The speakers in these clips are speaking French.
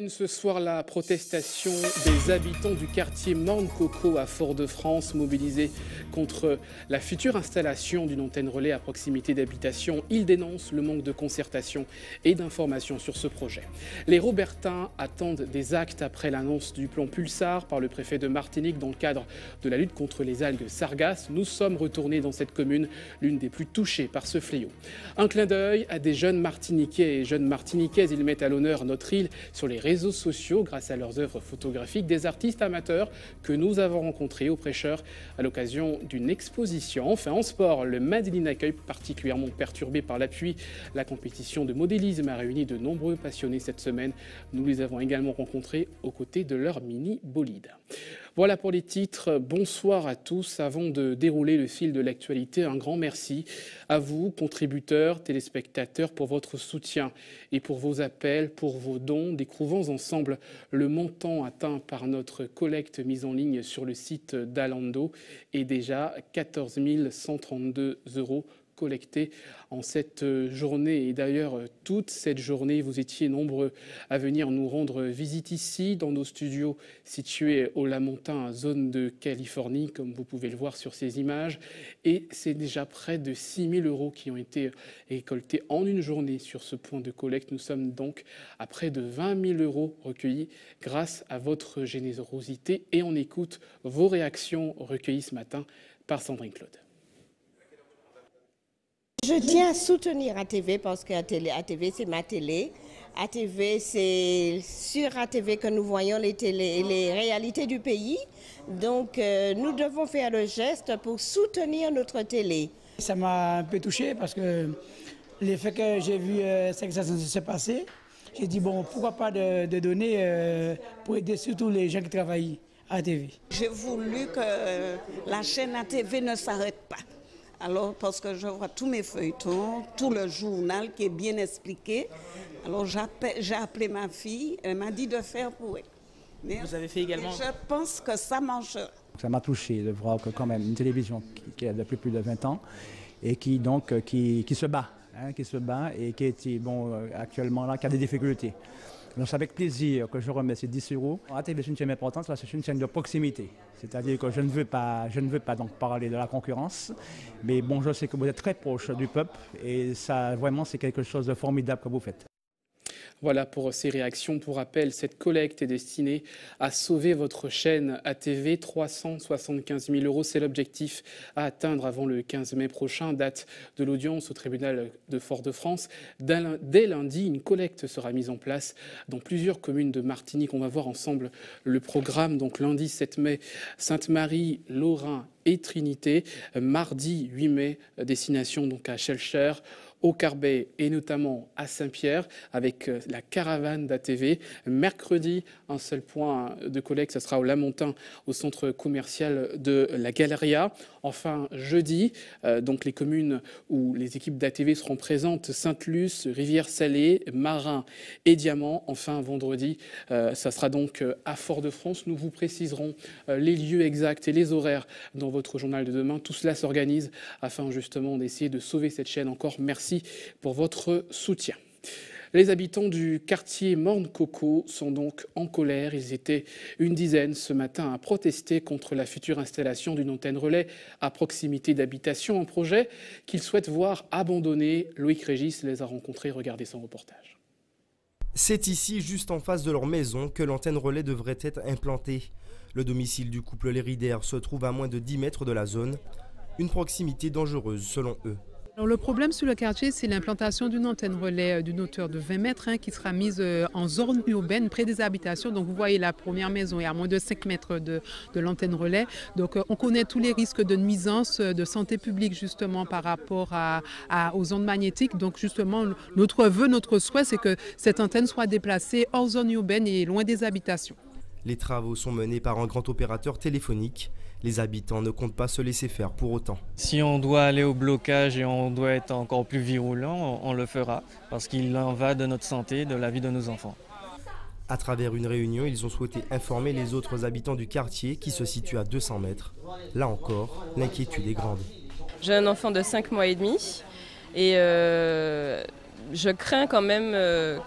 Ce soir, la protestation des habitants du quartier Morne-Coco à Fort-de-France, mobilisés contre la future installation d'une antenne relais à proximité d'habitation. Ils dénoncent le manque de concertation et d'information sur ce projet. Les Robertins attendent des actes après l'annonce du plan Pulsar par le préfet de Martinique dans le cadre de la lutte contre les algues sargasses. Nous sommes retournés dans cette commune, l'une des plus touchées par ce fléau. Un clin d'œil à des jeunes Martiniquais et jeunes Martiniquaises. Ils mettent à l'honneur notre île sur les réseaux sociaux grâce à leurs œuvres photographiques, des artistes amateurs que nous avons rencontrés au Prêcheur à l'occasion d'une exposition. Enfin, en sport, le Madeleine Accueil, particulièrement perturbé par la pluie. La compétition de modélisme a réuni de nombreux passionnés cette semaine. Nous les avons également rencontrés aux côtés de leur mini-bolide. Voilà pour les titres. Bonsoir à tous. Avant de dérouler le fil de l'actualité, un grand merci à vous, contributeurs, téléspectateurs, pour votre soutien et pour vos appels, pour vos dons. Découvrons ensemble le montant atteint par notre collecte mise en ligne sur le site d'Alando et déjà 14 132 € collectés en cette journée. Et d'ailleurs, toute cette journée, vous étiez nombreux à venir nous rendre visite ici, dans nos studios situés au Lamentin, zone de Californie, comme vous pouvez le voir sur ces images. Et c'est déjà près de 6 000 € qui ont été récoltés en une journée sur ce point de collecte. Nous sommes donc à près de 20 000 € recueillis grâce à votre générosité. Et on écoute vos réactions recueillies ce matin par Sandrine Claude. Je tiens à soutenir ATV parce que ATV c'est ma télé. ATV, c'est sur ATV que nous voyons les réalités du pays. Donc nous devons faire le geste pour soutenir notre télé. Ça m'a un peu touché parce que l'effet que j'ai vu c'est que ça s'est passé. J'ai dit bon, pourquoi pas de donner pour aider surtout les gens qui travaillent à ATV. J'ai voulu que la chaîne ATV ne s'arrête pas. Alors, parce que je vois tous mes feuilletons, tout le journal qui est bien expliqué. Alors, j'ai appelé ma fille, elle m'a dit de faire pour elle. Mais vous avez fait également. Je pense que ça marchera. Ça m'a touché de voir que quand même une télévision qui a depuis plus de 20 ans et qui se bat, qui se bat et qui est actuellement là, qui a des difficultés. Donc c'est avec plaisir que je remets ces 10 €. ATV, c'est une chaîne importante, c'est une chaîne de proximité. C'est-à-dire que je ne veux pas donc parler de la concurrence, mais bon, je sais que vous êtes très proche du peuple et ça, vraiment, c'est quelque chose de formidable que vous faites. Voilà pour ces réactions. Pour rappel, cette collecte est destinée à sauver votre chaîne ATV. 375 000 €, c'est l'objectif à atteindre avant le 15 mai prochain, date de l'audience au tribunal de Fort-de-France. Dès lundi, une collecte sera mise en place dans plusieurs communes de Martinique. On va voir ensemble le programme. Donc lundi 7 mai, Sainte-Marie, Lorrain et Trinité. Mardi 8 mai, destination donc à Schœlcher, au Carbet et notamment à Saint-Pierre avec la caravane d'ATV. Mercredi, un seul point de collecte, ce sera au Lamentin, au centre commercial de la Galeria. Enfin, jeudi, donc les communes où les équipes d'ATV seront présentes, Sainte-Luce, Rivière-Salée, Marin et Diamant. Enfin, vendredi, ça sera donc à Fort-de-France. Nous vous préciserons les lieux exacts et les horaires dans votre journal de demain. Tout cela s'organise afin justement d'essayer de sauver cette chaîne. Encore merci pour votre soutien. Les habitants du quartier Morne-Coco sont donc en colère. Ils étaient une dizaine ce matin à protester contre la future installation d'une antenne relais à proximité d'habitation, un projet qu'ils souhaitent voir abandonné. Loïc Régis les a rencontrés. Regardez son reportage. C'est ici, juste en face de leur maison, que l'antenne relais devrait être implantée. Le domicile du couple Léridaire se trouve à moins de 10 mètres de la zone. Une proximité dangereuse selon eux. Alors, le problème sur le quartier, c'est l'implantation d'une antenne relais d'une hauteur de 20 mètres qui sera mise en zone urbaine près des habitations. Donc vous voyez, la première maison est à moins de 5 mètres de l'antenne relais. Donc on connaît tous les risques de nuisance de santé publique justement par rapport aux ondes magnétiques. Donc justement, notre vœu, notre souhait, c'est que cette antenne soit déplacée hors zone urbaine et loin des habitations. Les travaux sont menés par un grand opérateur téléphonique. Les habitants ne comptent pas se laisser faire pour autant. Si on doit aller au blocage et on doit être encore plus virulent, on le fera parce qu'il en va de notre santé, de la vie de nos enfants. À travers une réunion, ils ont souhaité informer les autres habitants du quartier qui se situe à 200 mètres. Là encore, l'inquiétude est grande. J'ai un enfant de 5 mois et demi et Je crains quand même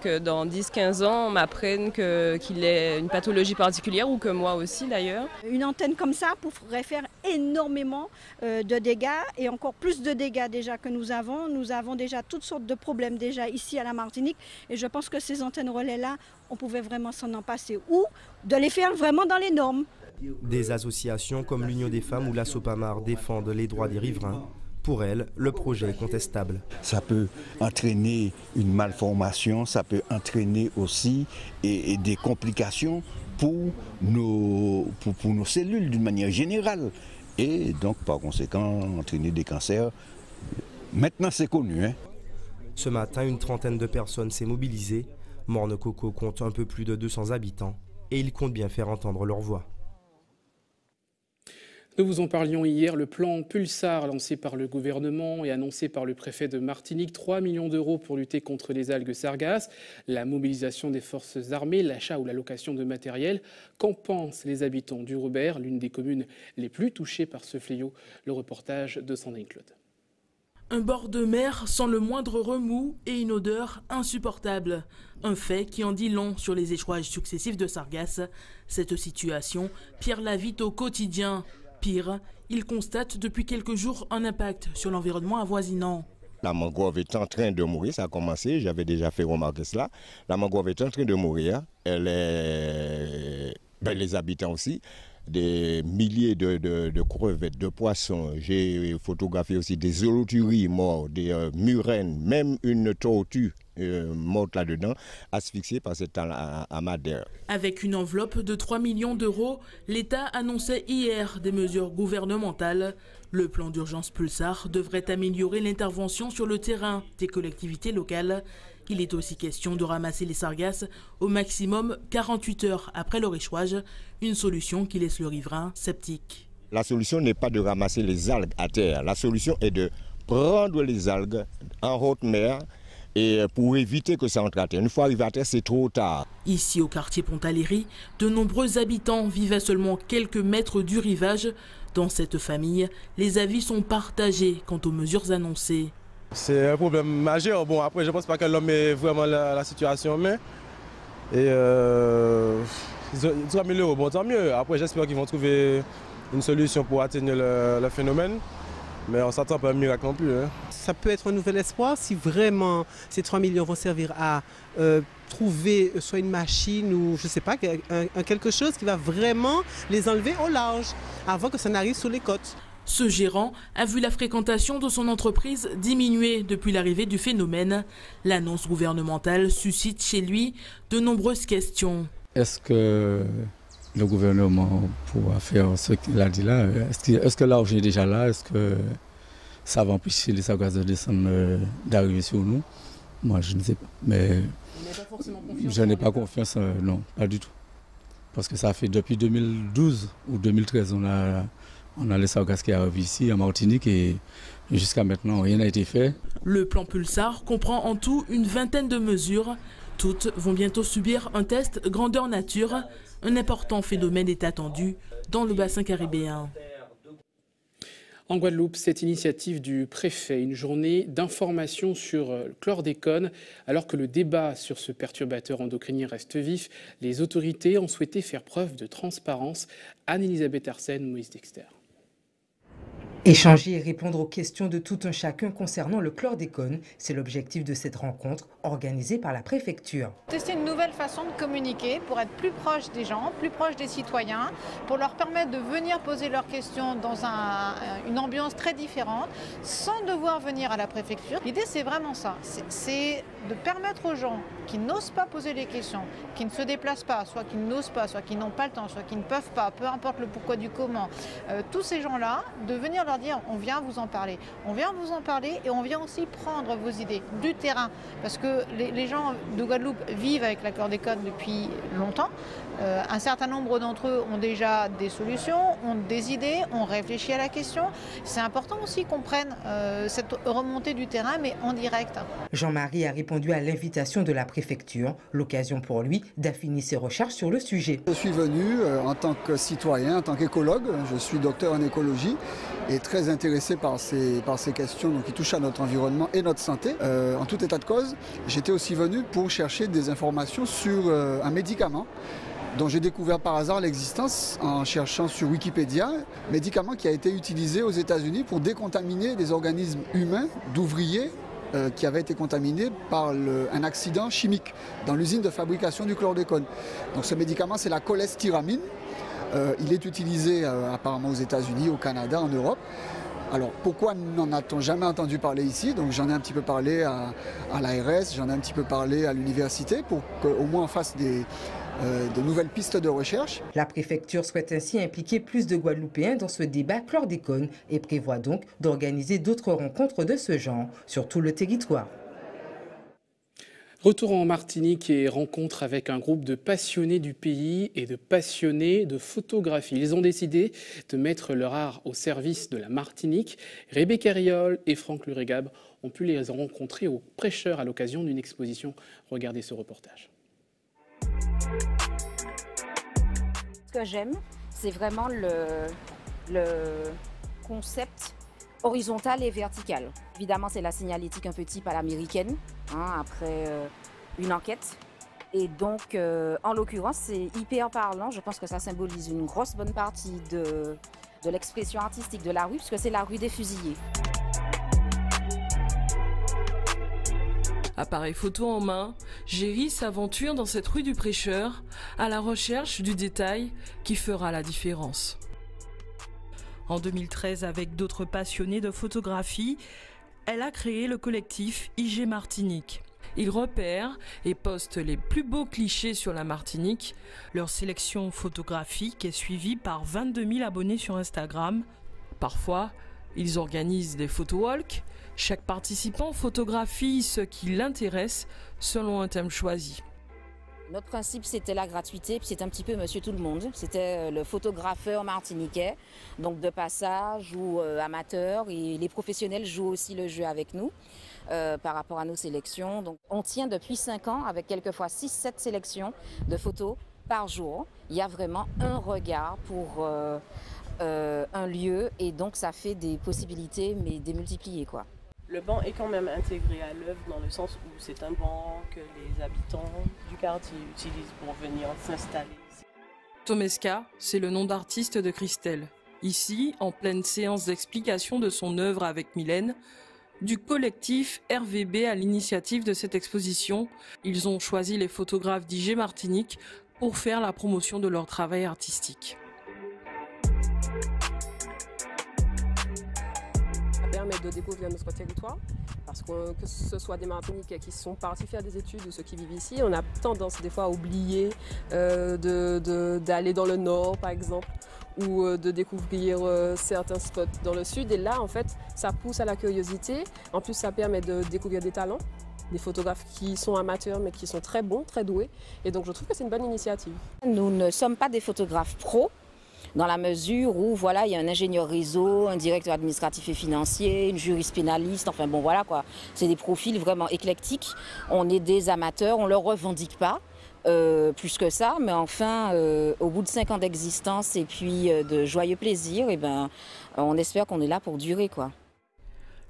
que dans 10-15 ans, on m'apprenne qu'il ait une pathologie particulière ou que moi aussi d'ailleurs. Une antenne comme ça pourrait faire énormément de dégâts et encore plus de dégâts déjà que nous avons. Nous avons déjà toutes sortes de problèmes déjà ici à la Martinique et je pense que ces antennes relais-là, on pouvait vraiment s'en en passer ou de les faire vraiment dans les normes. Des associations comme l'Union des femmes ou la Sopamar défendent les droits des riverains. Pour elle, le projet est contestable. Ça peut entraîner une malformation, ça peut entraîner aussi des complications pour nos cellules d'une manière générale. Et donc par conséquent, entraîner des cancers. Maintenant c'est connu. Ce matin, une trentaine de personnes s'est mobilisée. Morne-Coco compte un peu plus de 200 habitants et ils comptent bien faire entendre leur voix. Nous vous en parlions hier, le plan Pulsar lancé par le gouvernement et annoncé par le préfet de Martinique, 3 millions d'euros pour lutter contre les algues sargasses, la mobilisation des forces armées, l'achat ou la location de matériel. Qu'en pensent les habitants du Robert, l'une des communes les plus touchées par ce fléau? Le reportage de Sandrine Claude. Un bord de mer sans le moindre remous et une odeur insupportable. Un fait qui en dit long sur les échouages successifs de sargasses. Cette situation, Pierre la vit au quotidien. Pire, il constate depuis quelques jours un impact sur l'environnement avoisinant. La mangrove est en train de mourir, ça a commencé, j'avais déjà fait remarquer cela. La mangrove est en train de mourir, les habitants aussi. Des milliers de crevettes, de poissons. J'ai photographié aussi des holoturies morts, des murènes, même une tortue morte là-dedans, asphyxiée par cette amadère. Avec une enveloppe de 3 millions d'euros, l'État annonçait hier des mesures gouvernementales. Le plan d'urgence Pulsar devrait améliorer l'intervention sur le terrain des collectivités locales. Il est aussi question de ramasser les sargasses au maximum 48 heures après leur échouage, une solution qui laisse le riverain sceptique. La solution n'est pas de ramasser les algues à terre, la solution est de prendre les algues en haute mer et pour éviter que ça entre à terre. Une fois arrivé à terre, c'est trop tard. Ici au quartier Pontaléry, de nombreux habitants vivent à seulement quelques mètres du rivage. Dans cette famille, les avis sont partagés quant aux mesures annoncées. C'est un problème majeur. Bon, après, je ne pense pas que l'homme ait vraiment la situation en main. Et ils doivent améliorer. Bon, tant mieux. Après, j'espère qu'ils vont trouver une solution pour atténuer le phénomène. Mais on ne s'attend pas à un miracle non plus. Ça peut être un nouvel espoir si vraiment ces 3 millions vont servir à trouver soit une machine ou je ne sais pas, quelque chose qui va vraiment les enlever au large avant que ça n'arrive sur les côtes. Ce gérant a vu la fréquentation de son entreprise diminuer depuis l'arrivée du phénomène. L'annonce gouvernementale suscite chez lui de nombreuses questions. Est-ce que le gouvernement pourra faire ce qu'il a dit là? Est-ce que l'argent est déjà là? Est-ce que ça va empêcher les sargasses de descendre, d'arriver sur nous? Moi, je ne sais pas. Mais je n'ai pas confiance, non, pas du tout. Parce que ça fait depuis 2012 ou 2013, on a les sargasses qui arrivent ici, en Martinique, et jusqu'à maintenant, rien n'a été fait. Le plan Pulsar comprend en tout une vingtaine de mesures. Toutes vont bientôt subir un test grandeur nature. Un important phénomène est attendu dans le bassin caribéen. En Guadeloupe, cette initiative du préfet, une journée d'information sur le chlordécone. Alors que le débat sur ce perturbateur endocrinien reste vif, les autorités ont souhaité faire preuve de transparence. Anne-Elisabeth Arsène, Moïse Dexter. Échanger et répondre aux questions de tout un chacun concernant le chlordécone, c'est l'objectif de cette rencontre organisée par la préfecture. Tester une nouvelle façon de communiquer pour être plus proche des gens, plus proche des citoyens, pour leur permettre de venir poser leurs questions dans une ambiance très différente, sans devoir venir à la préfecture. L'idée, c'est vraiment ça, c'est de permettre aux gens qui n'osent pas poser les questions, qui ne se déplacent pas, soit qui n'osent pas, soit qui n'ont pas le temps, soit qui ne peuvent pas, peu importe le pourquoi du comment, tous ces gens-là, de venir leur dire on vient vous en parler. On vient vous en parler et on vient aussi prendre vos idées du terrain. Parce que les gens de Guadeloupe vivent avec la chlordécone depuis longtemps. Un certain nombre d'entre eux ont déjà des solutions, ont des idées, ont réfléchi à la question. C'est important aussi qu'on prenne cette remontée du terrain, mais en direct. Jean-Marie a répondu à l'invitation de la préfecture, l'occasion pour lui d'affiner ses recherches sur le sujet. Je suis venu en tant que citoyen, en tant qu'écologue, je suis docteur en écologie et très intéressé par ces questions qui touchent à notre environnement et notre santé. En tout état de cause, j'étais aussi venu pour chercher des informations sur un médicament dont j'ai découvert par hasard l'existence en cherchant sur Wikipédia, médicament qui a été utilisé aux États-Unis pour décontaminer des organismes humains d'ouvriers qui avaient été contaminés par un accident chimique dans l'usine de fabrication du chlordécone. Donc ce médicament, c'est la cholestéramine. Il est utilisé apparemment aux États-Unis, au Canada, en Europe. Alors pourquoi n'en a-t-on jamais entendu parler ici? Donc j'en ai un petit peu parlé à l'ARS, j'en ai un petit peu parlé à l'université pour qu'au moins on fasse de nouvelles pistes de recherche. La préfecture souhaite ainsi impliquer plus de Guadeloupéens dans ce débat chlordécone et prévoit donc d'organiser d'autres rencontres de ce genre sur tout le territoire. Retour en Martinique et rencontre avec un groupe de passionnés du pays et de passionnés de photographie. Ils ont décidé de mettre leur art au service de la Martinique. Rebecca Riol et Franck Lurégab ont pu les rencontrer au Prêcheur à l'occasion d'une exposition. Regardez ce reportage. Ce que j'aime, c'est vraiment le concept horizontal et vertical. Évidemment, c'est la signalétique un peu type à l'américaine, après une enquête. Et donc, en l'occurrence, c'est hyper parlant. Je pense que ça symbolise une grosse bonne partie de l'expression artistique de la rue, puisque c'est la rue des fusillés. Appareil photo en main, Géry s'aventure dans cette rue du Prêcheur à la recherche du détail qui fera la différence. En 2013, avec d'autres passionnés de photographie, elle a créé le collectif IG Martinique. Ils repèrent et postent les plus beaux clichés sur la Martinique. Leur sélection photographique est suivie par 22 000 abonnés sur Instagram. Parfois, ils organisent des photowalks. Chaque participant photographie ce qui l'intéresse selon un thème choisi. Notre principe, c'était la gratuité, puis c'est un petit peu monsieur tout le monde. C'était le photographeur martiniquais, donc de passage ou amateur. Et les professionnels jouent aussi le jeu avec nous par rapport à nos sélections. Donc, on tient depuis 5 ans avec quelquefois 6-7 sélections de photos par jour. Il y a vraiment un regard pour un lieu et donc ça fait des possibilités, mais démultipliées, quoi. Le banc est quand même intégré à l'œuvre dans le sens où c'est un banc que les habitants du quartier utilisent pour venir s'installer. Tomeska, c'est le nom d'artiste de Christelle. Ici, en pleine séance d'explication de son œuvre avec Mylène, du collectif RVB à l'initiative de cette exposition, ils ont choisi les photographes d'IG Martinique pour faire la promotion de leur travail artistique. Permettre de découvrir notre territoire, parce que ce soit des Martiniquais qui sont partis faire des études ou ceux qui vivent ici, on a tendance des fois à oublier d'aller dans le nord par exemple, ou de découvrir certains spots dans le sud, et là en fait ça pousse à la curiosité, en plus ça permet de découvrir des talents, des photographes qui sont amateurs mais qui sont très bons, très doués, et donc je trouve que c'est une bonne initiative. Nous ne sommes pas des photographes pros, dans la mesure où voilà, il y a un ingénieur réseau, un directeur administratif et financier, une juriste pénaliste, enfin bon voilà quoi. C'est des profils vraiment éclectiques. On est des amateurs, on ne le revendique pas plus que ça, mais enfin au bout de 5 ans d'existence et puis de joyeux plaisirs, et ben, on espère qu'on est là pour durer, quoi.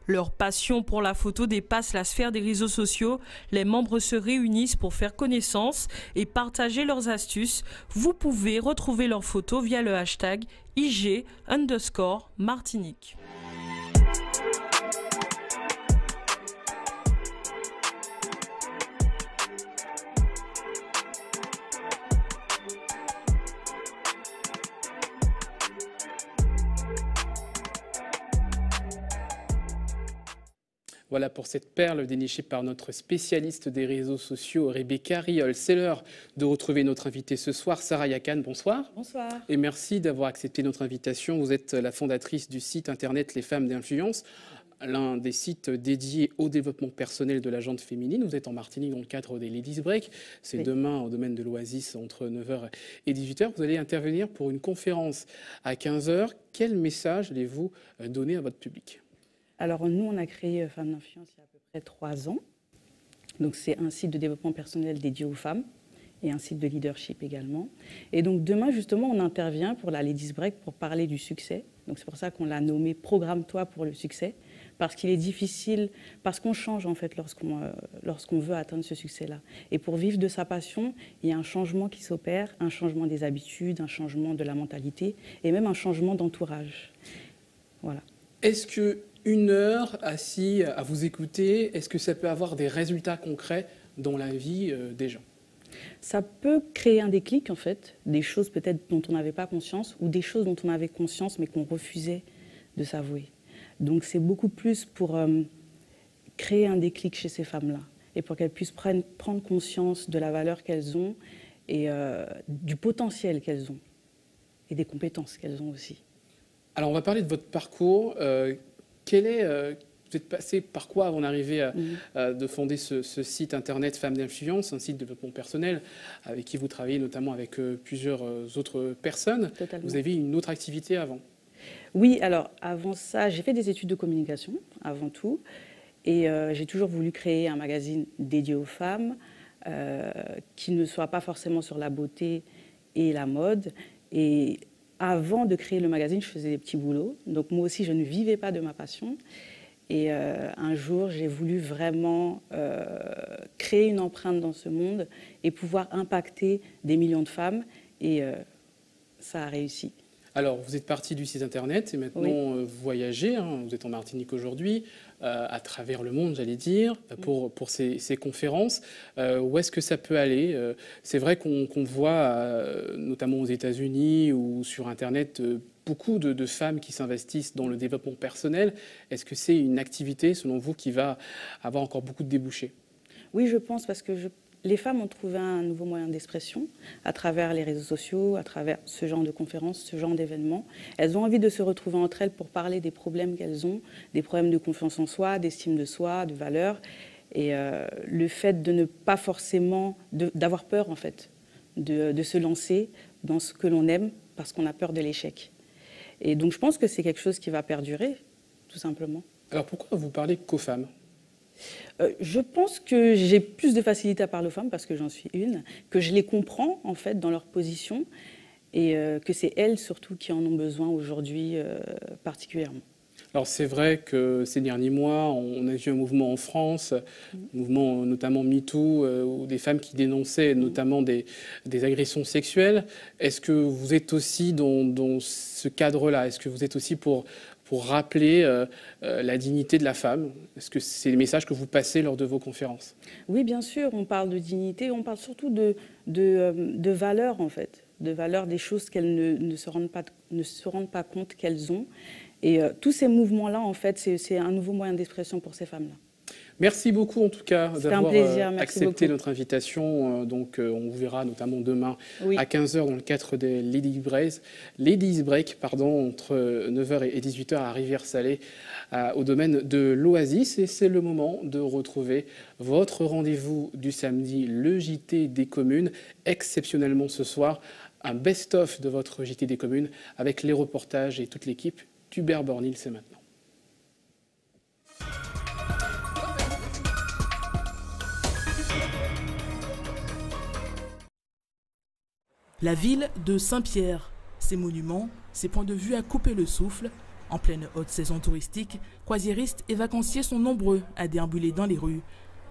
Leur passion pour la photo dépasse la sphère des réseaux sociaux. Les membres se réunissent pour faire connaissance et partager leurs astuces. Vous pouvez retrouver leurs photos via le hashtag IG_Martinique. Voilà pour cette perle dénichée par notre spécialiste des réseaux sociaux, Rebecca Riol. C'est l'heure de retrouver notre invitée ce soir, Sarah Yakan. Bonsoir. Bonsoir. Et merci d'avoir accepté notre invitation. Vous êtes la fondatrice du site internet Les Femmes d'Influence. l'un des sites dédiés au développement personnel de la gente féminine. Vous êtes en Martinique dans le cadre des Ladies Break. C'est demain au domaine de l'Oasis entre 9h et 18h. Vous allez intervenir pour une conférence à 15h. Quel message allez-vous donner à votre public? Alors nous, on a créé Femmes d'Influence il y a à peu près 3 ans. Donc c'est un site de développement personnel dédié aux femmes et un site de leadership également. Et donc demain, justement, on intervient pour la Ladies Break pour parler du succès. Donc c'est pour ça qu'on l'a nommé « Programme-toi pour le succès », parce qu'il est difficile, parce qu'on change en fait lorsqu'on veut atteindre ce succès-là. Et pour vivre de sa passion, il y a un changement qui s'opère, un changement des habitudes, un changement de la mentalité et même un changement d'entourage. Voilà. Est-ce qu'une heure assis à vous écouter, est-ce que ça peut avoir des résultats concrets dans la vie des gens? Ça peut créer un déclic, en fait, des choses peut-être dont on n'avait pas conscience ou des choses dont on avait conscience mais qu'on refusait de s'avouer. Donc c'est beaucoup plus pour créer un déclic chez ces femmes-là et pour qu'elles puissent prendre conscience de la valeur qu'elles ont et du potentiel qu'elles ont et des compétences qu'elles ont aussi. Alors on va parler de votre parcours. Vous êtes passé par quoi avant d'arriver de fonder ce site internet Femmes d'Influence, un site de développement personnel avec qui vous travaillez notamment avec plusieurs autres personnes. Totalement. Vous avez une autre activité avant? Oui, alors avant ça, j'ai fait des études de communication avant tout et j'ai toujours voulu créer un magazine dédié aux femmes qui ne soit pas forcément sur la beauté et la mode. Et avant de créer le magazine, je faisais des petits boulots. Donc moi aussi, je ne vivais pas de ma passion. Et un jour, j'ai voulu vraiment créer une empreinte dans ce monde et pouvoir impacter des millions de femmes. Et ça a réussi. Alors, vous êtes parti du site internet et maintenant vous voyagez. Vous êtes en Martinique aujourd'hui, à travers le monde, j'allais dire, pour ces conférences. Où est-ce que ça peut aller? C'est vrai qu'on voit, notamment aux États-Unis ou sur Internet, beaucoup de femmes qui s'investissent dans le développement personnel. Est-ce que c'est une activité, selon vous, qui va avoir encore beaucoup de débouchés? Oui, je pense, parce que les femmes ont trouvé un nouveau moyen d'expression à travers les réseaux sociaux, à travers ce genre de conférences, ce genre d'événements. Elles ont envie de se retrouver entre elles pour parler des problèmes qu'elles ont, des problèmes de confiance en soi, d'estime de soi, de valeur. Et le fait de ne pas forcément, d'avoir peur en fait, de se lancer dans ce que l'on aime parce qu'on a peur de l'échec. Et donc je pense que c'est quelque chose qui va perdurer, tout simplement. Alors pourquoi vous parlez qu'aux femmes? Je pense que j'ai plus de facilité à parler aux femmes parce que j'en suis une, que je les comprends en fait dans leur position et que c'est elles surtout qui en ont besoin aujourd'hui particulièrement. Alors c'est vrai que ces derniers mois, on a vu un mouvement en France, un mouvement notamment MeToo, où des femmes qui dénonçaient notamment des agressions sexuelles. Est-ce que vous êtes aussi dans ce cadre-là? Est-ce que vous êtes aussi pour rappeler la dignité de la femme? Est-ce que c'est les messages que vous passez lors de vos conférences? Oui, bien sûr, on parle de dignité, on parle surtout de valeurs en fait, de valeurs, des choses qu'elles ne se rendent pas compte qu'elles ont. Et tous ces mouvements-là, en fait, c'est un nouveau moyen d'expression pour ces femmes-là. Merci beaucoup, en tout cas, d'avoir accepté notre invitation. On vous verra notamment demain à 15h dans le cadre des Ladies Break, entre 9h et 18h à Rivière-Salée, au domaine de l'Oasis. Et c'est le moment de retrouver votre rendez-vous du samedi, le JT des communes. Exceptionnellement ce soir, un best-of de votre JT des communes avec les reportages et toute l'équipe. Hubert Bornil, c'est maintenant. La ville de Saint-Pierre, ses monuments, ses points de vue à couper le souffle. En pleine haute saison touristique, croisiéristes et vacanciers sont nombreux à déambuler dans les rues.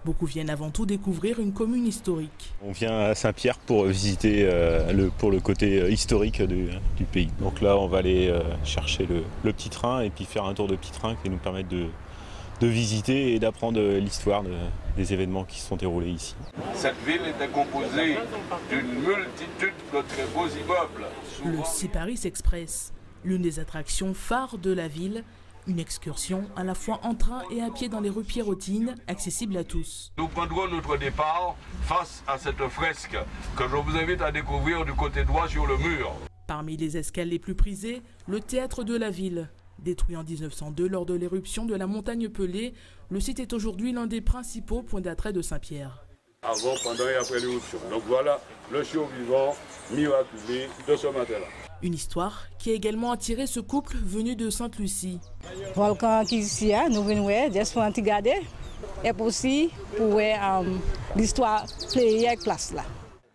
Beaucoup viennent avant tout découvrir une commune historique. On vient à Saint-Pierre pour visiter pour le côté historique du pays. Donc là, on va aller chercher le petit train et puis faire un tour de petit train qui nous permet de visiter et d'apprendre l'histoire des événements qui se sont déroulés ici. Cette ville était composée d'une multitude de très beaux immeubles. Le Ciparis Express, l'une des attractions phares de la ville. Une excursion à la fois en train et à pied dans les rues pierrotines, accessible à tous. Nous prendrons notre départ face à cette fresque que je vous invite à découvrir du côté droit sur le mur. Parmi les escales les plus prisées, le théâtre de la ville. Détruit en 1902 lors de l'éruption de la montagne Pelée, le site est aujourd'hui l'un des principaux points d'attrait de Saint-Pierre. Avant, pendant et après l'éruption. Donc voilà le survivant miraculé de ce matin-là. Une histoire qui a également attiré ce couple venu de Sainte-Lucie. Volcan qui est ici, nous venons juste pour regarder et aussi pour l'histoire de la place là.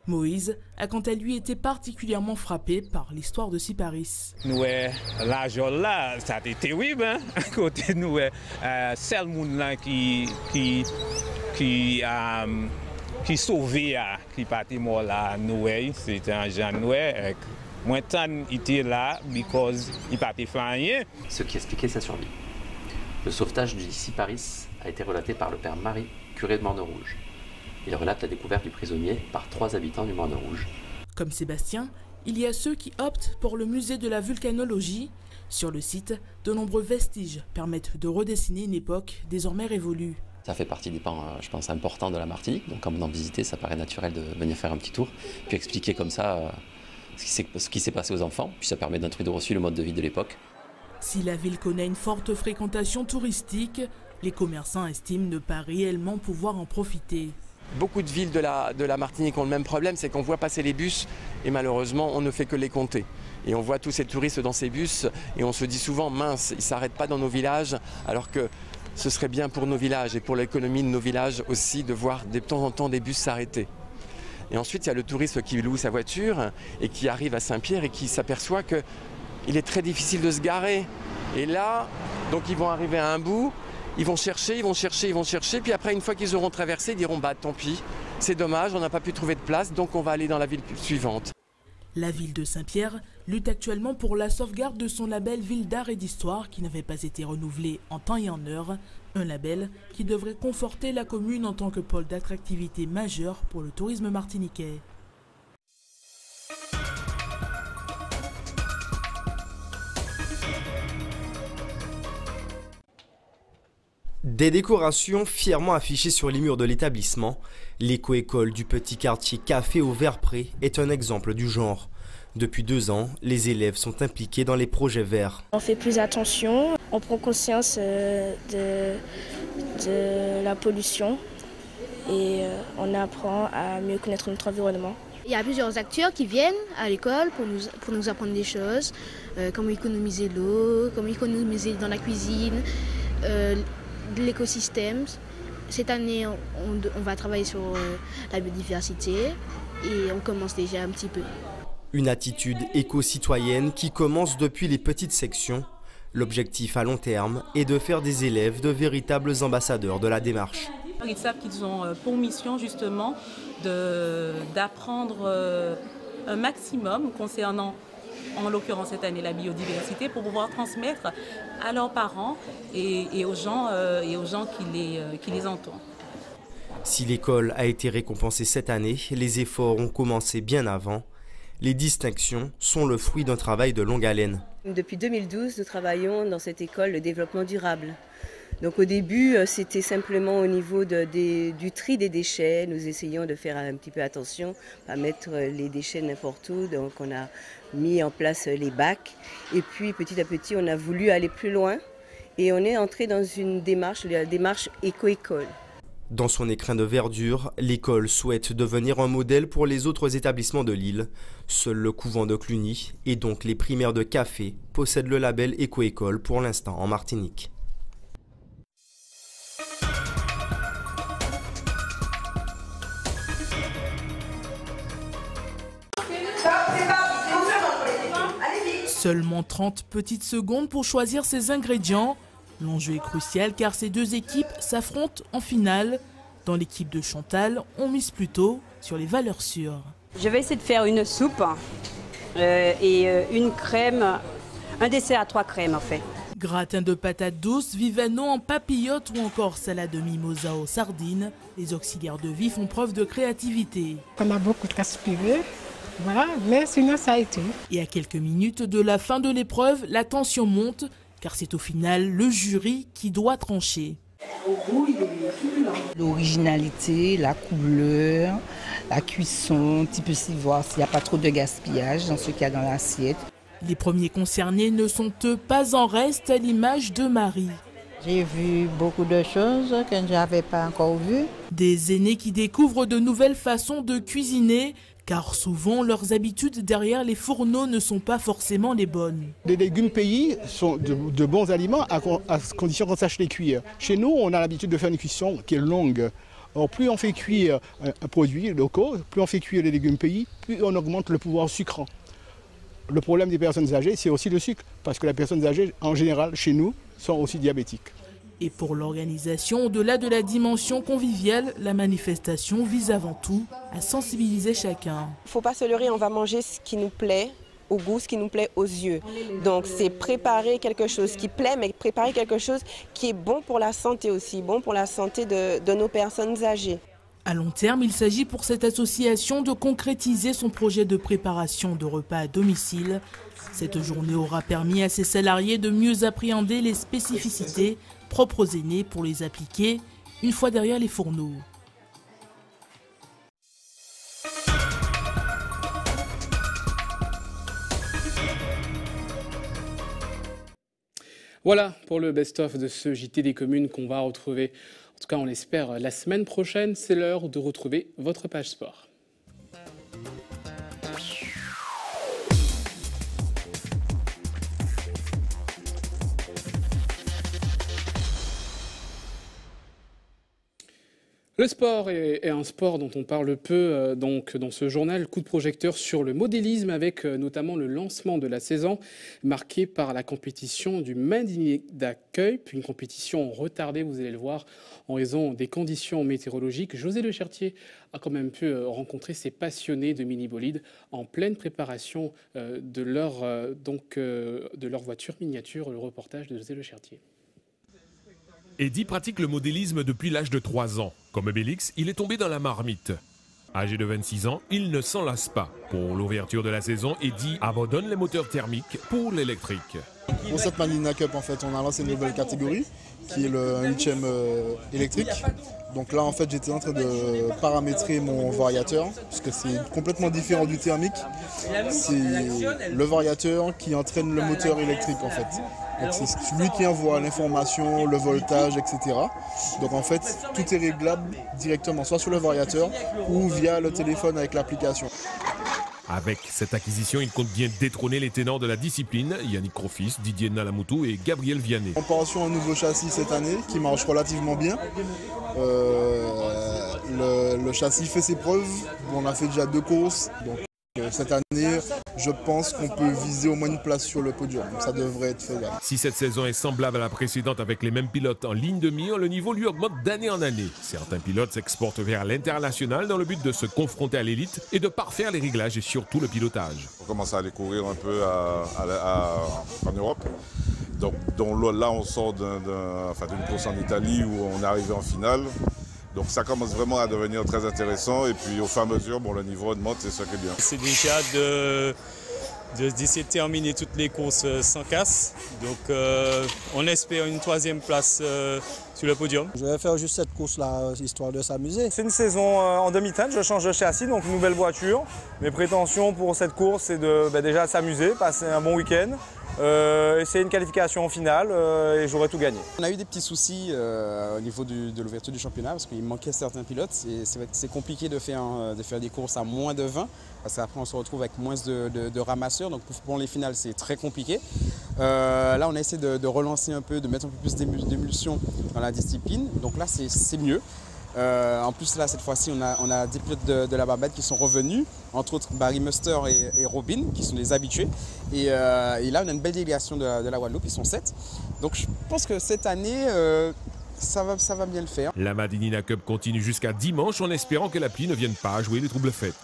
Moïse a quant à lui été particulièrement frappé par l'histoire de Siparis. Nous, l'argent là, ça a été terrible. Hein? Côté nous, seul monde là qui sauvé, qui partit mort là, nous, c'était un jeune Noël. Moi, il était là parce qu'il partait faire rien. Ce qui expliquait sa survie. Le sauvetage du Siparis a été relaté par le père Marie, curé de Morne-Rouge. Il relate la découverte du prisonnier par 3 habitants du Morne-Rouge. Comme Sébastien, il y a ceux qui optent pour le musée de la vulcanologie. Sur le site, de nombreux vestiges permettent de redessiner une époque désormais révolue. Ça fait partie des pans, je pense, importants de la Martinique. Donc en venant visiter, ça paraît naturel de venir faire un petit tour, puis expliquer comme ça ce qui s'est passé aux enfants. Puis ça permet d'introduire aussi le mode de vie de l'époque. Si la ville connaît une forte fréquentation touristique, les commerçants estiment ne pas réellement pouvoir en profiter. Beaucoup de villes de la Martinique ont le même problème, c'est qu'on voit passer les bus et malheureusement on ne fait que les compter. Et on voit tous ces touristes dans ces bus et on se dit souvent mince, ils ne s'arrêtent pas dans nos villages alors que ce serait bien pour nos villages et pour l'économie de nos villages aussi de voir de temps en temps des bus s'arrêter. Et ensuite il y a le touriste qui loue sa voiture et qui arrive à Saint-Pierre et qui s'aperçoit qu'il est très difficile de se garer. Et là, donc ils vont arriver à un bout. Ils vont chercher, puis après, une fois qu'ils auront traversé, ils diront bah tant pis, c'est dommage, on n'a pas pu trouver de place, donc on va aller dans la ville suivante. La ville de Saint-Pierre lutte actuellement pour la sauvegarde de son label Ville d'art et d'histoire qui n'avait pas été renouvelé en temps et en heure, un label qui devrait conforter la commune en tant que pôle d'attractivité majeur pour le tourisme martiniquais. Des décorations fièrement affichées sur les murs de l'établissement, l'éco-école du petit quartier Café au Vert-Pré est un exemple du genre. Depuis 2 ans, les élèves sont impliqués dans les projets verts. On fait plus attention, on prend conscience de la pollution et on apprend à mieux connaître notre environnement. Il y a plusieurs acteurs qui viennent à l'école pour nous apprendre des choses, comment économiser l'eau, comment économiser dans la cuisine, de l'écosystème. Cette année, on va travailler sur la biodiversité et on commence déjà un petit peu. Une attitude éco-citoyenne qui commence depuis les petites sections. L'objectif à long terme est de faire des élèves de véritables ambassadeurs de la démarche. Ils savent qu'ils ont pour mission justement d'apprendre un maximum concernant, en l'occurrence cette année, la biodiversité, pour pouvoir transmettre à leurs parents et aux gens qui les entourent. Si l'école a été récompensée cette année, les efforts ont commencé bien avant. Les distinctions sont le fruit d'un travail de longue haleine. Depuis 2012, nous travaillons dans cette école le développement durable. Donc au début, c'était simplement au niveau du tri des déchets. Nous essayons de faire un petit peu attention, pas mettre les déchets n'importe où. Donc on a mis en place les bacs. Et puis petit à petit, on a voulu aller plus loin. Et on est entré dans une démarche, la démarche éco-école. Dans son écrin de verdure, l'école souhaite devenir un modèle pour les autres établissements de l'île. Seul le couvent de Cluny et donc les primaires de Café possèdent le label éco-école pour l'instant en Martinique. Seulement 30 petites secondes pour choisir ses ingrédients. L'enjeu est crucial car ces 2 équipes s'affrontent en finale. Dans l'équipe de Chantal, on mise plutôt sur les valeurs sûres. Je vais essayer de faire une soupe et une crème, un dessert à 3 crèmes en fait. Gratin de patates douces, vivano en papillote ou encore salade de mimosa aux sardines, les auxiliaires de vie font preuve de créativité. On a beaucoup transpiré. Voilà, mais sinon ça a été. Et à quelques minutes de la fin de l'épreuve, la tension monte, car c'est au final le jury qui doit trancher. L'originalité, la couleur, la cuisson, un petit peu voir s'il n'y a pas trop de gaspillage dans ce qu'il y a dans l'assiette. Les premiers concernés ne sont eux pas en reste, à l'image de Marie. J'ai vu beaucoup de choses que je n'avais pas encore vues. Des aînés qui découvrent de nouvelles façons de cuisiner, car souvent leurs habitudes derrière les fourneaux ne sont pas forcément les bonnes. Les légumes pays sont de bons aliments à condition qu'on sache les cuire. Chez nous, on a l'habitude de faire une cuisson qui est longue. Or, plus on fait cuire un produit local, plus on fait cuire les légumes pays, plus on augmente le pouvoir sucrant. Le problème des personnes âgées, c'est aussi le sucre, parce que les personnes âgées, en général, chez nous, sont aussi diabétiques. Et pour l'organisation, au-delà de la dimension conviviale, la manifestation vise avant tout à sensibiliser chacun. Il ne faut pas se leurrer, on va manger ce qui nous plaît au goût, ce qui nous plaît aux yeux. Donc c'est préparer quelque chose qui plaît, mais préparer quelque chose qui est bon pour la santé aussi, bon pour la santé de nos personnes âgées. À long terme, il s'agit pour cette association de concrétiser son projet de préparation de repas à domicile. Cette journée aura permis à ses salariés de mieux appréhender les spécificités propres aux aînés pour les appliquer une fois derrière les fourneaux. Voilà pour le best-of de ce JT des communes qu'on va retrouver, en tout cas on l'espère, la semaine prochaine. C'est l'heure de retrouver votre page sport. Le sport est un sport dont on parle peu donc dans ce journal. Coup de projecteur sur le modélisme avec notamment le lancement de la saison marqué par la compétition du Mandinida Cup, une compétition retardée, vous allez le voir, en raison des conditions météorologiques. José Le Chertier a quand même pu rencontrer ces passionnés de mini-bolides en pleine préparation de leur voiture miniature. Le reportage de José Le Chertier. Eddy pratique le modélisme depuis l'âge de 3 ans. Comme Obélix, il est tombé dans la marmite. Âgé de 26 ans, il ne s'en lasse pas. Pour l'ouverture de la saison, Eddy abandonne les moteurs thermiques pour l'électrique. Pour cette Mandinida Cup, en fait, on a lancé une nouvelle catégorie qui est le 8e électrique. Donc là, en fait, j'étais en train de paramétrer mon variateur parce que c'est complètement différent du thermique. C'est le variateur qui entraîne le moteur électrique, en fait. Donc c'est lui qui envoie l'information, le voltage, etc. Donc en fait, tout est réglable directement, soit sur le variateur ou via le téléphone avec l'application. Avec cette acquisition, il compte bien détrôner les ténors de la discipline, Yannick Crofis, Didier Nalamoutou et Gabriel Vianney. On part sur un nouveau châssis cette année qui marche relativement bien. Le châssis fait ses preuves, on a fait déjà 2 courses. Donc cette année, je pense qu'on peut viser au moins une place sur le podium. Ça devrait être faisable. Si cette saison est semblable à la précédente avec les mêmes pilotes en ligne de mire, le niveau lui augmente d'année en année. Certains pilotes s'exportent vers l'international dans le but de se confronter à l'élite et de parfaire les réglages et surtout le pilotage. On commence à aller courir un peu en Europe. Donc là, on sort d'une course en Italie où on est arrivé en finale. Donc ça commence vraiment à devenir très intéressant et puis au fur et à mesure, le niveau augmente, c'est ça qui est bien. C'est déjà d'essayer de terminer toutes les courses sans casse. Donc on espère une 3e place sur le podium. Je vais faire juste cette course-là, histoire de s'amuser. C'est une saison en demi-teinte, je change de châssis, donc une nouvelle voiture. Mes prétentions pour cette course, c'est de déjà s'amuser, passer un bon week-end. Essayer une qualification en finale et j'aurais tout gagné. On a eu des petits soucis au niveau de l'ouverture du championnat parce qu'il manquait certains pilotes. C'est compliqué de faire des courses à moins de 20 parce qu'après on se retrouve avec moins de ramasseurs. Donc pour les finales c'est très compliqué. Là on a essayé de relancer un peu, de mettre un peu plus d'émulsion dans la discipline. Donc là c'est mieux. En plus là cette fois-ci on a des pilotes de la Barbade qui sont revenus, entre autres Barry Muster et Robin qui sont des habitués et là on a une belle délégation de la Guadeloupe, ils sont 7, donc je pense que cette année ça va bien le faire. La Mandinida Cup continue jusqu'à dimanche en espérant que la pluie ne vienne pas jouer les troubles fêtes.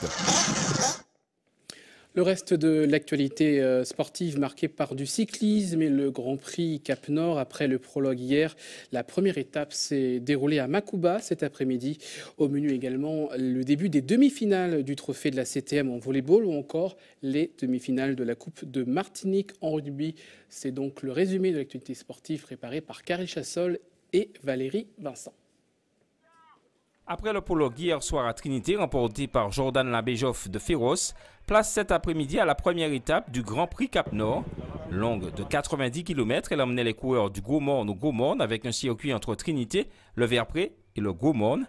Le reste de l'actualité sportive marquée par du cyclisme et le Grand Prix Cap Nord après le prologue hier. La première étape s'est déroulée à Macouba cet après-midi. Au menu également le début des demi-finales du trophée de la CTM en volleyball ou encore les demi-finales de la Coupe de Martinique en rugby. C'est donc le résumé de l'actualité sportive préparé par Carrie Chassol et Valérie Vincent. Après le prologue hier soir à Trinité, remporté par Jordan Labéjoff de Féroce, place cet après-midi à la première étape du Grand Prix Cap-Nord. Longue de 90 km, elle emmenait les coureurs du Gros-Morne au Gros-Morne avec un circuit entre Trinité, le Verpré et le Gros-Morne.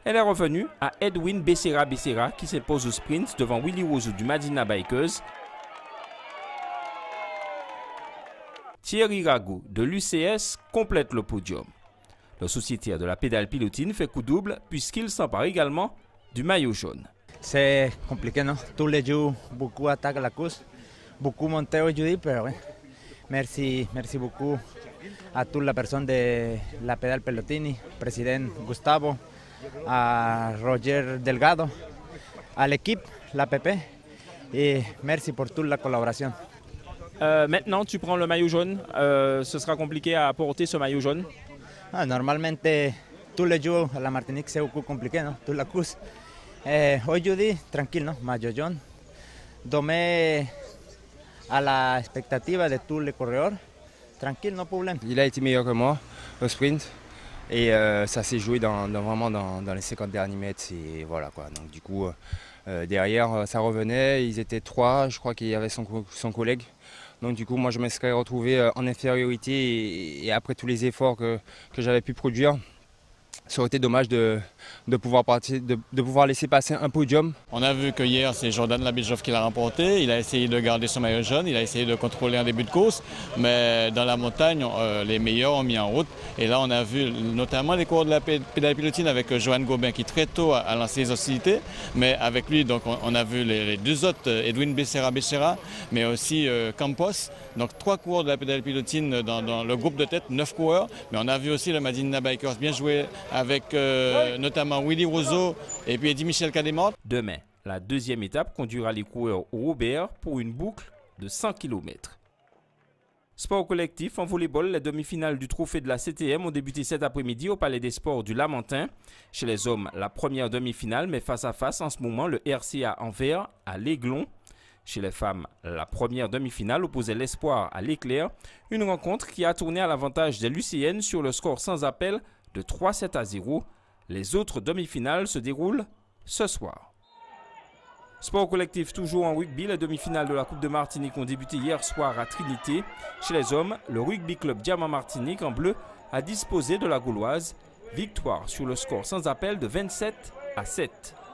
Elle est revenue à Edwin Becerra qui s'impose au sprint devant Willy Roseau du Madina Bikers. Thierry Rago de l'UCS complète le podium. Le sociétaire de la pédale pilotine fait coup double puisqu'il s'empare également du maillot jaune. C'est compliqué, non? Tous les jours, beaucoup attaquent la course, beaucoup montent aujourd'hui, mais merci beaucoup à toute la personne de la pédale pilotine, président Gustavo, à Roger Delgado, à l'équipe, l'APP, et merci pour toute la collaboration. Maintenant, tu prends le maillot jaune. Ce sera compliqué à porter ce maillot jaune? Normalement, tous les jours à la Martinique, c'est beaucoup compliqué, non? Toute la course. Aujourd'hui, tranquille, non? Maillot jaune. Demain, à la expectative de tous les coureurs, tranquille, no problème. Il a été meilleur que moi au sprint. Et ça s'est joué vraiment dans les 50 derniers mètres. Et voilà, quoi. Donc, du coup, derrière, ça revenait. Ils étaient 3, je crois qu'il y avait son collègue. Donc du coup, moi je me serais retrouvé en infériorité et après tous les efforts que j'avais pu produire, ça aurait été dommage de pouvoir laisser passer un podium. On a vu que hier, c'est Jordan Labéjoff qui l'a remporté. Il a essayé de garder son maillot jaune, il a essayé de contrôler un début de course. Mais dans la montagne, les meilleurs ont mis en route. Et là, on a vu notamment les coureurs de la pédale pilotine avec Johan Gobin qui très tôt a lancé les hostilités. Mais avec lui, donc, on a vu les deux autres, Edwin Becerra, mais aussi Campos. Donc 3 coureurs de la pédale pilotine dans le groupe de tête, 9 coureurs. Mais on a vu aussi le Madina Bikers bien jouer avec notamment Willy Roseau et puis Eddie Michel Cademort. Demain, la deuxième étape conduira les coureurs au Robert pour une boucle de 100 km. Sport collectif en volleyball, les demi-finales du trophée de la CTM ont débuté cet après-midi au Palais des Sports du Lamentin. Chez les hommes, la première demi-finale met face à face en ce moment le RCA Anvers à l'Aiglon. Chez les femmes, la première demi-finale opposait l'Espoir à l'Éclair, une rencontre qui a tourné à l'avantage des Lucéennes sur le score sans appel de 3-7-0. Les autres demi-finales se déroulent ce soir. Sport collectif toujours en rugby, les demi-finales de la Coupe de Martinique ont débuté hier soir à Trinité. Chez les hommes, le rugby club Diamant Martinique en bleu a disposé de la Gauloise. Victoire sur le score sans appel de 27-7.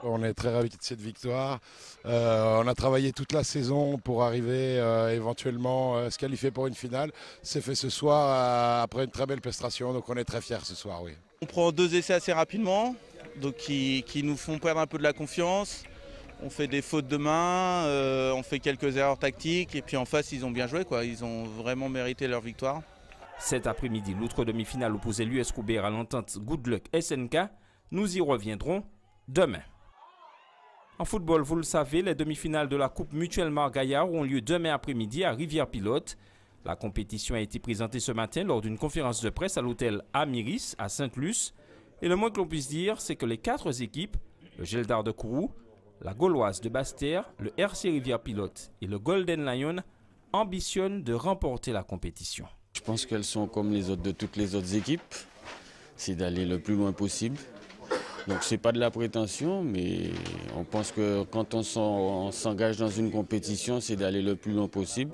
On est très ravis de cette victoire. On a travaillé toute la saison pour arriver éventuellement se qualifier pour une finale. C'est fait ce soir après une très belle prestation, donc on est très fiers ce soir, oui. On prend 2 essais assez rapidement, donc qui nous font perdre un peu de la confiance. On fait des fautes de main, on fait quelques erreurs tactiques et puis en face ils ont bien joué, quoi. Ils ont vraiment mérité leur victoire. Cet après-midi, l'autre demi-finale opposait l'US Roubaix à l'entente Good Luck SNK. Nous y reviendrons demain. En football, vous le savez, les demi-finales de la Coupe Mutuelle Margaillard ont lieu demain après-midi à Rivière-Pilote. La compétition a été présentée ce matin lors d'une conférence de presse à l'hôtel Amiris à Sainte-Luce. Et le moins que l'on puisse dire, c'est que les 4 équipes, le Geldar de Kourou, la Gauloise de Basse-Terre, le RC Rivière-Pilote et le Golden Lion, ambitionnent de remporter la compétition. Je pense qu'elles sont comme les autres de toutes les autres équipes, c'est d'aller le plus loin possible. Donc c'est pas de la prétention, mais on pense que quand on s'engage dans une compétition, c'est d'aller le plus loin possible.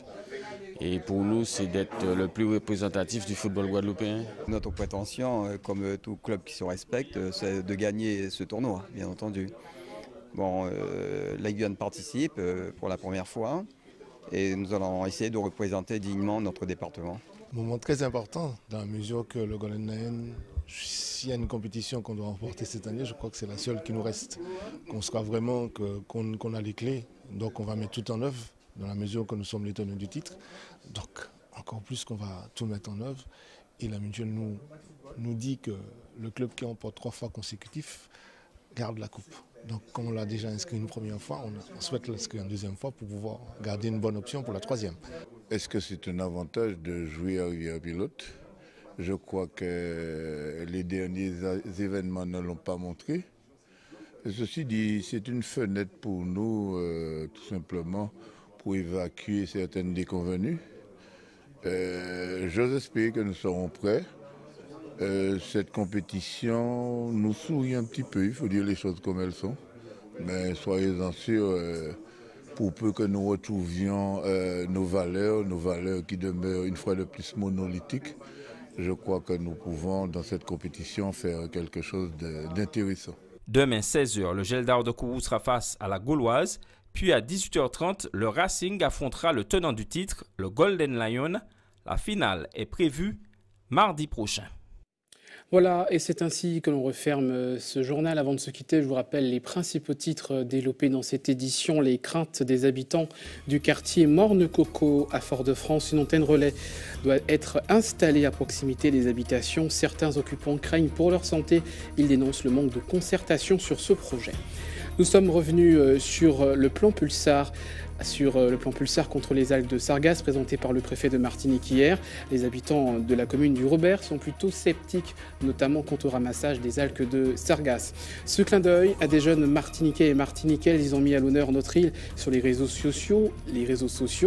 Et pour nous, c'est d'être le plus représentatif du football guadeloupéen. Notre prétention, comme tout club qui se respecte, c'est de gagner ce tournoi, bien entendu. Bon, l'Aiguillon participe pour la première fois et nous allons essayer de représenter dignement notre département. Moment très important dans la mesure que le Golden Lion, s'il y a une compétition qu'on doit remporter cette année, je crois que c'est la seule qui nous reste. Qu'on soit vraiment, qu'on a les clés, donc on va mettre tout en œuvre dans la mesure que nous sommes les tenants du titre. Donc encore plus qu'on va tout mettre en œuvre. Et la mutuelle nous dit que le club qui remporte 3 fois consécutifs garde la coupe. Donc comme on l'a déjà inscrit une première fois, on souhaite l'inscrire une deuxième fois pour pouvoir garder une bonne option pour la 3e. Est-ce que c'est un avantage de jouer à Rivière-Pilote? Je crois que les derniers événements ne l'ont pas montré. Ceci dit, c'est une fenêtre pour nous, tout simplement, pour évacuer certaines déconvenues. J'ose espérer que nous serons prêts. Cette compétition nous sourit un petit peu, il faut dire les choses comme elles sont. Mais soyez-en sûrs, pour peu que nous retrouvions nos valeurs qui demeurent une fois de plus monolithiques, je crois que nous pouvons dans cette compétition faire quelque chose d'intéressant. Demain 16h, le Geldar de Kourou sera face à la Gauloise. Puis à 18h30, le Racing affrontera le tenant du titre, le Golden Lion. La finale est prévue mardi prochain. Voilà, et c'est ainsi que l'on referme ce journal. Avant de se quitter, je vous rappelle les principaux titres développés dans cette édition. Les craintes des habitants du quartier Morne-Coco à Fort-de-France. Une antenne relais doit être installée à proximité des habitations. Certains occupants craignent pour leur santé. Ils dénoncent le manque de concertation sur ce projet. Nous sommes revenus sur le plan Pulsar. Contre les algues de Sargasses présenté par le préfet de Martinique hier. Les habitants de la commune du Robert sont plutôt sceptiques, notamment quant au ramassage des algues de Sargasses. Ce clin d'œil à des jeunes Martiniquais et Martiniquaises, ils ont mis à l'honneur notre île sur les réseaux sociaux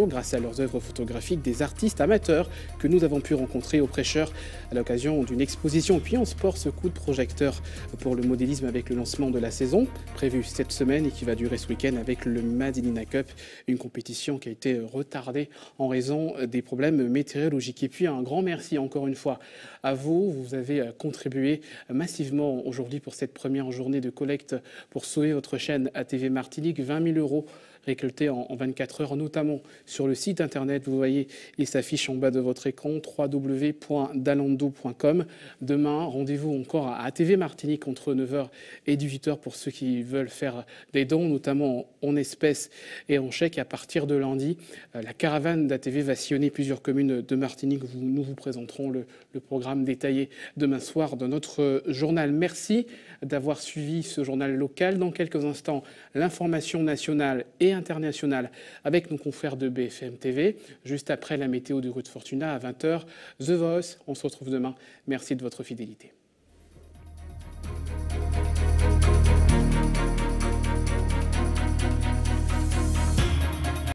grâce à leurs œuvres photographiques, des artistes amateurs que nous avons pu rencontrer au Prêcheur à l'occasion d'une exposition. Et puis en sport, ce coup de projecteur pour le modélisme avec le lancement de la saison, prévu cette semaine et qui va durer ce week-end avec le Madinina Cup. Une compétition qui a été retardée en raison des problèmes météorologiques. Et puis un grand merci encore une fois à vous. Vous avez contribué massivement aujourd'hui pour cette première journée de collecte pour sauver votre chaîne ATV Martinique. 20 000 € récoltés en 24 heures, notamment sur le site internet. Vous voyez, il s'affiche en bas de votre écran, www.dalando.com. Demain, rendez-vous encore à ATV Martinique entre 9h et 18h pour ceux qui veulent faire des dons, notamment en espèces et en chèques. À partir de lundi, la caravane d'ATV va sillonner plusieurs communes de Martinique. Nous vous présenterons le programme détaillé demain soir dans notre journal. Merci d'avoir suivi ce journal local. Dans quelques instants, l'information nationale et internationale avec nos confrères de BFM TV. Juste après la météo de Ruth Fortuna à 20h, The Voice. On se retrouve demain. Merci de votre fidélité.